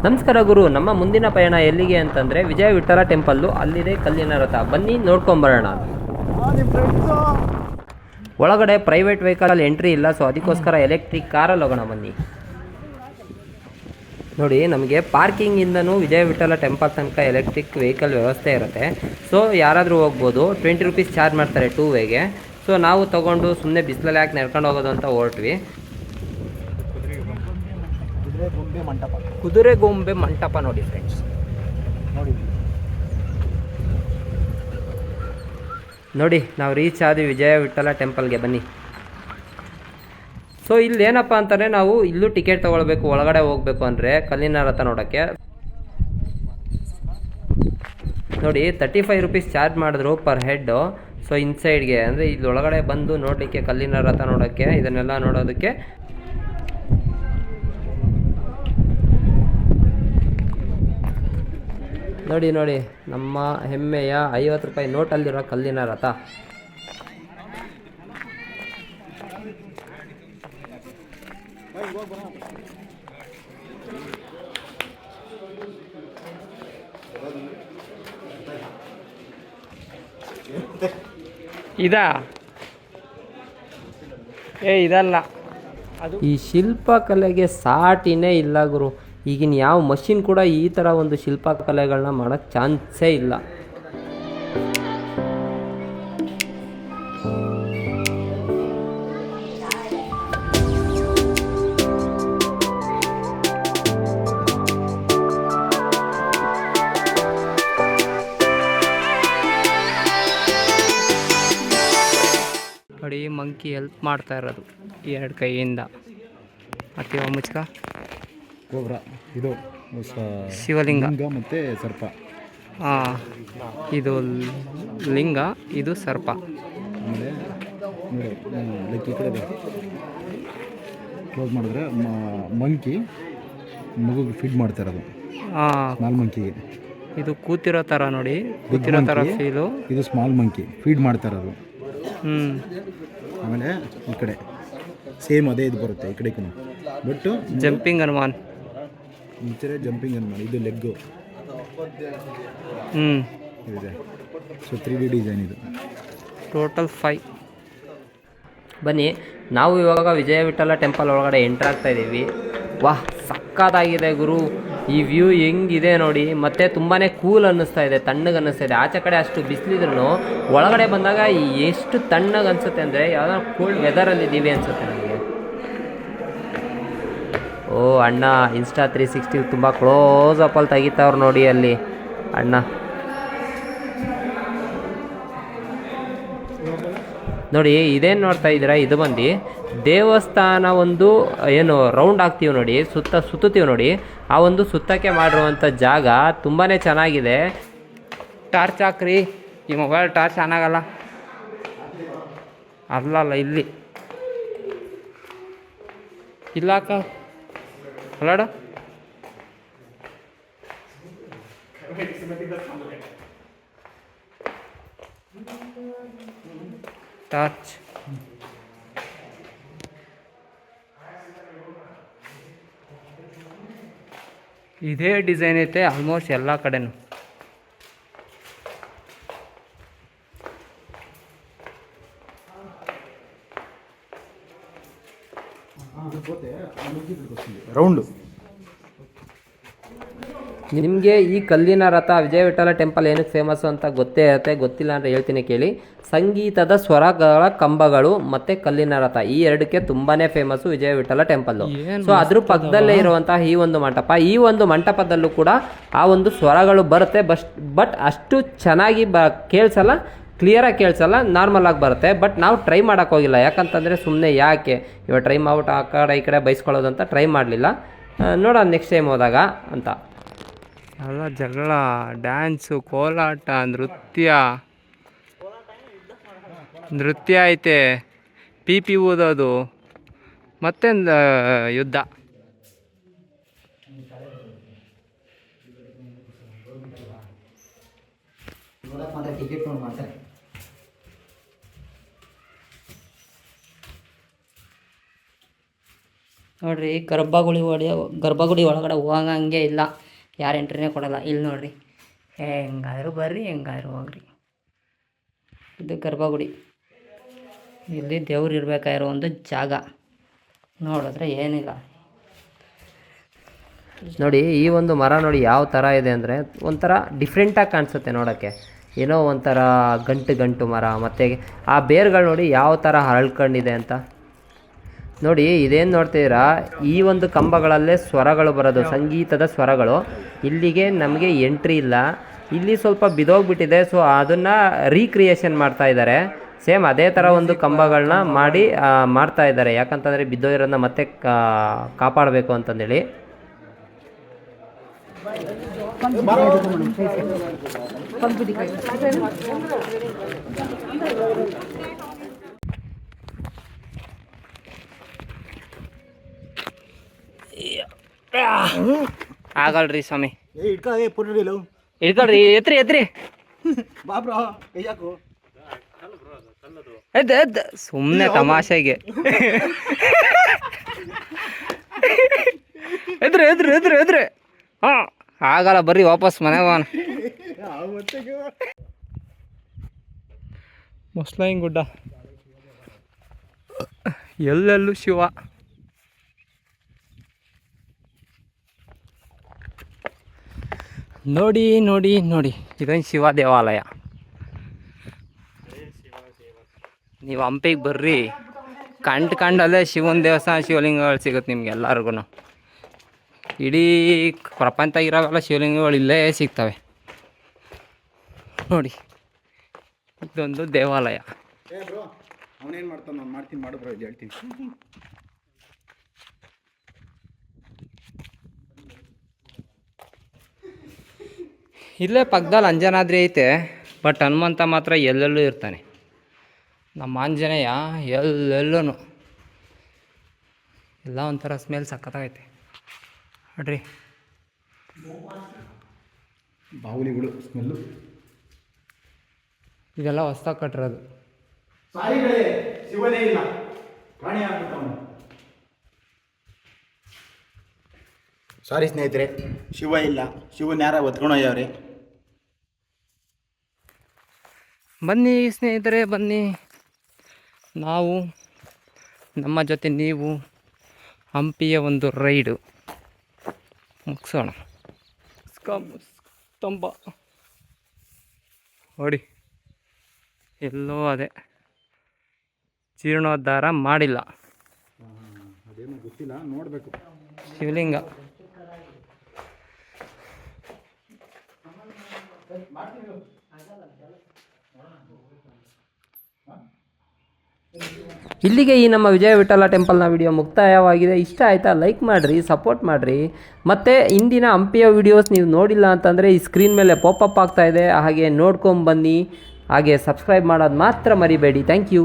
ನಮಸ್ಕಾರ ಗುರು. ನಮ್ಮ ಮುಂದಿನ ಪಯಣ ಎಲ್ಲಿಗೆ ಅಂತಂದರೆ ವಿಜಯ ವಿಠಲ ಟೆಂಪಲ್ಲು, ಅಲ್ಲಿದೆ ಕಲ್ಲಿನ ರಥ. ಬನ್ನಿ ನೋಡ್ಕೊಂಬರೋಣ. ಒಳಗಡೆ ಪ್ರೈವೇಟ್ ವೆಹಿಕಲ್ ಎಂಟ್ರಿ ಇಲ್ಲ, ಸೊ ಅದಕ್ಕೋಸ್ಕರ ಎಲೆಕ್ಟ್ರಿಕ್ ಕಾರಲ್ಲಿ ಹೋಗೋಣ ಬನ್ನಿ. ನೋಡಿ, ನಮಗೆ ಪಾರ್ಕಿಂಗಿಂದನೂ ವಿಜಯ ವಿಠಲ ಟೆಂಪಲ್ ತನಕ ಎಲೆಕ್ಟ್ರಿಕ್ ವೆಹಿಕಲ್ ವ್ಯವಸ್ಥೆ ಇರುತ್ತೆ. ಸೊ ಯಾರಾದರೂ ಹೋಗ್ಬೋದು. 20 ರೂಪೀಸ್ ಚಾರ್ಜ್ ಮಾಡ್ತಾರೆ 2 ವೇಗೆ. ಸೊ ನಾವು ತೊಗೊಂಡು ಸುಮ್ಮನೆ ಬಿಸಿಲಲ್ಲಿ ಯಾಕೆ ನಡ್ಕೊಂಡು ಹೋಗೋದು ಅಂತ ಹೊರಟ್ವಿ. ಕುದುರೆಗೊಂಬೆ ಮಂಟಪ ನೋಡಿ ಫ್ರೆಂಡ್ಸ್. ನೋಡಿ, ನಾವು ರೀಚ್ ಆದ್ವಿ ವಿಜಯ ವಿಠಲ ಟೆಂಪಲ್ಗೆ. ಬನ್ನಿ. ಸೊ ಇಲ್ಲಿ ಏನಪ್ಪ ಅಂತಾರೆ, ನಾವು ಇಲ್ಲೂ ಟಿಕೆಟ್ ತೊಗೊಳ್ಬೇಕು ಒಳಗಡೆ ಹೋಗ್ಬೇಕು ಅಂದರೆ ಕಲ್ಲಿನ ರಥ ನೋಡೋಕ್ಕೆ. ನೋಡಿ, 35 ರೂಪೀಸ್ ಚಾರ್ಜ್ ಮಾಡಿದ್ರು ಪರ್ ಹೆಡ್ಡು. ಸೊ ಇನ್ಸೈಡ್ಗೆ ಅಂದರೆ ಇಲ್ಲಿ ಒಳಗಡೆ ಬಂದು ನೋಡಲಿಕ್ಕೆ, ಕಲ್ಲಿನ ರಥ ನೋಡೋಕ್ಕೆ, ಇದನ್ನೆಲ್ಲ ನೋಡೋದಕ್ಕೆ ನೋಡಿ ನೋಡಿ ನಮ್ಮ ಹೆಮ್ಮೆಯ 50 ರೂಪಾಯಿ ನೋಟಲ್ಲಿರೋ ಕಲ್ಲಿನ ರಥ. ಇದಲ್ಲ ಅದು. ಈ ಶಿಲ್ಪಕಲೆಗೆ ಸಾಟಿನೇ ಇಲ್ಲ ಗುರು. ಈಗಿನ ಯಾವ ಮಷಿನ್ ಕೂಡ ಈ ಥರ ಒಂದು ಶಿಲ್ಪಕಲೆಗಳನ್ನ ಮಾಡೋಕ್ಕೆ ಚಾನ್ಸೇ ಇಲ್ಲ. ನೋಡಿ, ಮಂಕಿ ಹೆಲ್ಪ್ ಮಾಡ್ತಾ ಇರೋದು 2 ಕೈಯಿಂದ. ಮತ್ತೆ ಮುಚ್ಕ ಗೋಬ್ರ, ಇದು ಶಿವಲಿಂಗ ಮತ್ತು ಸರ್ಪ. ಇದು ಲಿಂಗ, ಇದು ಸರ್ಪ. ಆಮೇಲೆ ಲೈಕ್ ಈ ಕಡೆ ಕ್ಲೋಸ್ ಮಾಡಿದ್ರೆ ಮಂಕಿ ಮಗುಗೆ ಫೀಡ್ ಮಾಡ್ತಾ ಇರೋದು. ಸ್ಮಾಲ್ ಮಂಕಿಗೆ ಇದು ಕೂತಿರೋ ಥರ ನೋಡಿ, ಕೂತಿರೋ ಥರ ಫೀಲು. ಇದು ಸ್ಮಾಲ್ ಮಂಕಿ ಫೀಡ್ ಮಾಡ್ತಾ ಇರೋದು. ಆಮೇಲೆ ಈ ಕಡೆ ಸೇಮ್ ಅದೇ ಇದು ಬರುತ್ತೆ ಈ ಕಡೆಗೂ. ಬಟ್ ಜಂಪಿಂಗ್ ಹನುಮಾನ್, ಮುಂಚೆ ಜಂಪಿಂಗ್ ಹನುಮಾನ್. ಇದು ಲೆಗ್ಗು ಇದೆ. ಸೊ 3D ಡಿಸೈನ್ ಇದು. ಟೋಟಲ್ 5. ಬನ್ನಿ, ನಾವು ಇವಾಗ ವಿಜಯ ವಿಠಲ ಟೆಂಪಲ್ ಒಳಗಡೆ ಎಂಟ್ರ್ ಆಗ್ತಾ ಇದ್ದೀವಿ. ವಾಹ್, ಸಕ್ಕತ್ತಾಗಿದೆ ಗುರು. ಈ ವ್ಯೂ ಹೆಂಗಿದೆ ನೋಡಿ. ಮತ್ತು ತುಂಬಾ ಕೂಲ್ ಅನ್ನಿಸ್ತಾ ಇದೆ, ತಣ್ಣಗೆ ಅನ್ನಿಸ್ತಾ ಇದೆ. ಆಚೆ ಕಡೆ ಅಷ್ಟು ಬಿಸಿಲಿದ್ರೂ ಒಳಗಡೆ ಬಂದಾಗ ಎಷ್ಟು ತಣ್ಣಗೆ ಅನಿಸುತ್ತೆ ಅಂದರೆ ಯಾವುದೋ ಕೋಲ್ಡ್ ವೆದರಲ್ಲಿದ್ದೀವಿ ಅನಿಸುತ್ತೆ ನನಗೆ. ಓ ಅಣ್ಣ, ಇನ್ಸ್ಟಾ 360 ತುಂಬ ಕ್ಲೋಸ್ ಅಪ್ಪಲ್ಲಿ ತೆಗಿತಾವ್ರು ನೋಡಿ ಅಲ್ಲಿ ಅಣ್ಣ. ನೋಡಿ, ಇದೇನು ನೋಡ್ತಾ ಇದ್ದೀರಾ, ಇದು ಬಂದು ದೇವಸ್ಥಾನ ಒಂದು ಏನು ರೌಂಡ್ ಆಗ್ತೀವಿ ನೋಡಿ, ಸುತ್ತೀವಿ ನೋಡಿ. ಆ ಒಂದು ಸುತ್ತಕ್ಕೆ ಮಾಡಿರುವಂಥ ಜಾಗ ತುಂಬಾ ಚೆನ್ನಾಗಿದೆ. ಟಾರ್ಚ್ ಹಾಕ್ರಿ, ಈ ಮೊಬೈಲ್ ಟಾರ್ಚ್ ಆನ್ ಆಗಲ್ಲ. ಅಲ್ಲಲ್ಲ, ಇಲ್ಲಿ ಇಲ್ಲಾಕ ಅಲ್ಲಾಡ. ಟಾರ್ಚ್ ಇದೇ ಡಿಸೈನ್ ಐತೆ ಆಲ್ಮೋಸ್ಟ್ ಎಲ್ಲ ಕಡೆನೂ. ರೌಂಡು. ನಿಮಗೆ ಈ ಕಲ್ಲಿನ ರಥ ವಿಜಯ ವಿಠಲ ಟೆಂಪಲ್ ಏನಕ್ಕೆ ಫೇಮಸ್ಸು ಅಂತ ಗೊತ್ತೇ ಇರುತ್ತೆ. ಗೊತ್ತಿಲ್ಲ ಅಂದರೆ ಹೇಳ್ತೀನಿ ಕೇಳಿ. ಸಂಗೀತದ ಸ್ವರಗಳ ಕಂಬಗಳು ಮತ್ತು ಕಲ್ಲಿನ ರಥ, ಈ ಎರಡಕ್ಕೆ ತುಂಬಾ ಫೇಮಸ್ಸು ವಿಜಯ ವಿಠಲ ಟೆಂಪಲ್ಲು. ಸೊ ಅದ್ರ ಪಕ್ಕದಲ್ಲೇ ಇರುವಂತಹ ಈ ಒಂದು ಮಂಟಪ, ಈ ಒಂದು ಮಂಟಪದಲ್ಲೂ ಕೂಡ ಆ ಒಂದು ಸ್ವರಗಳು ಬರುತ್ತೆ. ಬಟ್ ಅಷ್ಟು ಚೆನ್ನಾಗಿ ಕೇಳಿಸಲ್ಲ, ಕ್ಲಿಯರಾಗಿ ಕೇಳಿಸಲ್ಲ, ನಾರ್ಮಲ್ ಆಗಿ ಬರುತ್ತೆ. ಬಟ್ ನಾವು ಟ್ರೈ ಮಾಡೋಕ್ಕೆ ಹೋಗಿಲ್ಲ, ಯಾಕಂತಂದರೆ ಸುಮ್ಮನೆ ಯಾಕೆ ಇವಾಗ ಟ್ರೈ ಮಾಡ್ಬಿಟ್ಟು ಆ ಕಡೆ ಈ ಕಡೆ ಬೈಸ್ಕೊಳ್ಳೋದು ಅಂತ ಟ್ರೈ ಮಾಡಲಿಲ್ಲ. ನೋಡೋಣ ನೆಕ್ಸ್ಟ್ ಟೈಮ್ ಹೋದಾಗ ಅಂತ. ಎಲ್ಲ ಜಗಳ, ಡ್ಯಾನ್ಸು, ಕೋಲಾಟ, ನೃತ್ಯ ಐತೆ, ಪಿ ಊದೋದು, ಮತ್ತೆ ಯುದ್ಧ. ನೋಡಿರಿ ಗರ್ಭಗುಡಿ ಒಳಗಡೆ ಹೋಗಂಗೆ ಇಲ್ಲ, ಯಾರು ಎಂಟ್ರಿನೇ ಕೊಡಲ್ಲ. ಇಲ್ಲಿ ನೋಡಿರಿ, ಹೆಂಗಾದ್ರು ಬರ್ರಿ, ಹೆಂಗಾದ್ರು ಹೋಗ್ರಿ. ಇದು ಗರ್ಭಗುಡಿ, ಇಲ್ಲಿ ದೇವ್ರು ಇರಬೇಕಾಗಿರೋ ಒಂದು ಜಾಗ. ನೋಡಿದ್ರೆ ಏನಿಲ್ಲ. ನೋಡಿ ಈ ಒಂದು ಮರ ನೋಡಿ ಯಾವ ಥರ ಇದೆ ಅಂದರೆ ಒಂಥರ ಡಿಫ್ರೆಂಟಾಗಿ ಕಾಣಿಸುತ್ತೆ ನೋಡೋಕ್ಕೆ. ಏನೋ ಒಂಥರ ಗಂಟು ಮರ, ಮತ್ತು ಆ ಬೇರುಗಳು ನೋಡಿ ಯಾವ ಥರ ಹರಳ್ಕೊಂಡಿದೆ ಅಂತ. ನೋಡಿ ಇದೇನು ನೋಡ್ತಿದ್ದೀರಾ, ಈ ಒಂದು ಕಂಬಗಳಲ್ಲೇ ಸ್ವರಗಳು ಬರೋದು, ಸಂಗೀತದ ಸ್ವರಗಳು. ಇಲ್ಲಿಗೆ ನಮಗೆ ಎಂಟ್ರಿ ಇಲ್ಲ, ಇಲ್ಲಿ ಸ್ವಲ್ಪ ಬಿದೋಗ್ಬಿಟ್ಟಿದೆ. ಸೊ ಅದನ್ನು ರೀಕ್ರಿಯೇಷನ್ ಮಾಡ್ತಾ ಇದ್ದಾರೆ. ಸೇಮ್ ಅದೇ ಥರ ಒಂದು ಕಂಬಗಳನ್ನ ಮಾಡ್ತಾ ಇದ್ದಾರೆ. ಯಾಕಂತಂದರೆ ಬಿದ್ದೋಗಿರೋದನ್ನ ಮತ್ತೆ ಕಾಪಾಡಬೇಕು ಅಂತಂದೇಳಿ. ಆಗಲ್ರಿ ಸ್ವಾಮಿ, ಇಳ್ಕೊಳ್ರಿ, ಎತ್ರಿ ಸುಮ್ಮನೆ ತಮಾಷೆಗೆ. ಎದ್ರಿ ಹಾಂ, ಆಗಲ್ಲ, ಬರ್ರಿ ವಾಪಸ್ ಮನೆಗೆ ಹೋಗೋಣ. ಮುಸ್ಲಾಯಿನ್ ಗುಡ್ಡ, ಎಲ್ಲೆಲ್ಲೂ ಶಿವ. ನೋಡಿ ಇದೊಂದು ಶಿವ ದೇವಾಲಯ. ನೀವು ಹಂಪಿಗೆ ಬರ್ರಿ, ಕಂಡಲ್ಲೇ ಶಿವನ ದೇವಸ್ಥಾನ, ಶಿವಲಿಂಗಗಳು ಸಿಗುತ್ತೆ ನಿಮ್ಗೆ ಎಲ್ಲರಿಗೂ. ಇಡೀ ಪ್ರಪಂಚದಾಗಿರೋವೆಲ್ಲ ಶಿವಲಿಂಗಗಳು ಇಲ್ಲೇ ಸಿಗ್ತವೆ. ನೋಡಿ ಇದೊಂದು ದೇವಾಲಯ. ಅವನೇನು ಮಾಡ್ತಾನೆ, ನಾನು ಮಾಡ್ತೀನಿ, ಮಾಡು ಬ್ರೋ, ಇದು ಹೇಳ್ತೀನಿ. ಇಲ್ಲೇ ಪಕ್ಕದಲ್ಲಿ ಅಂಜನಾದ್ರಿ ಐತೆ, ಬಟ್ ಹನುಮಂತ ಮಾತ್ರ ಎಲ್ಲೆಲ್ಲೂ ಇರ್ತಾನೆ. ನಮ್ಮ ಆಂಜನೇಯ ಎಲ್ಲೆಲ್ಲೂ ಎಲ್ಲ ಒಂಥರ ಸ್ಮೆಲ್ ಸಖತ್ತಾಗೈತೆ ನೋಡ್ರಿ. ಬಾವುಲಿಗಳು ಸ್ಮೆಲ್ಲು. ಇದೆಲ್ಲ ಹೊಸ್ದಾಗಿ ಕಟ್ಟಿರೋದು. ಶಿವನೇ ಇಲ್ಲ, ಪ್ರಾಣಿ ಆಗ್ಬಿಟ್ಟವನು. ಸಾರಿ ಸ್ನೇಹಿತರೆ, ಶಿವ ಇಲ್ಲ, ಶಿವನ ಯಾರ ಒತ್ಕೊಂಡೋಯ್ಯವ್ರೆ. ಬನ್ನಿ ಸ್ನೇಹಿತರೆ, ಬನ್ನಿ, ನಾವು ನಮ್ಮ ಜೊತೆ ನೀವು ಹಂಪಿಯ ಒಂದು ರೈಡು ಮುಗಿಸೋಣ. ಸ್ತಂಭ ನೋಡಿ, ಎಲ್ಲೋ ಅದೇ ಜೀರ್ಣೋದ್ಧಾರ ಮಾಡಿಲ್ಲ, ಅದೇನೋ ಗೊತ್ತಿಲ್ಲ, ನೋಡಬೇಕು. ಶಿವಲಿಂಗ ಇಲ್ಲಿಗೆ ಈ ನಮ್ಮ ವಿಜಯ ವಿಠಲ ಟೆಂಪಲ್ನ ವಿಡಿಯೋ ಮುಕ್ತಾಯವಾಗಿದೆ. ಇಷ್ಟ ಆಯಿತಾ ಲೈಕ್ ಮಾಡಿರಿ, ಸಪೋರ್ಟ್ ಮಾಡಿರಿ. ಮತ್ತು ಇಂದಿನ ಹಂಪಿಯ ವಿಡಿಯೋಸ್ ನೀವು ನೋಡಿಲ್ಲ ಅಂತಂದರೆ ಈ ಸ್ಕ್ರೀನ್ ಮೇಲೆ ಪಾಪಪ್ ಆಗ್ತಾಯಿದೆ, ಹಾಗೆ ನೋಡ್ಕೊಂಬನ್ನಿ. ಹಾಗೆ ಸಬ್ಸ್ಕ್ರೈಬ್ ಮಾಡೋದು ಮಾತ್ರ ಮರಿಬೇಡಿ. Thank you.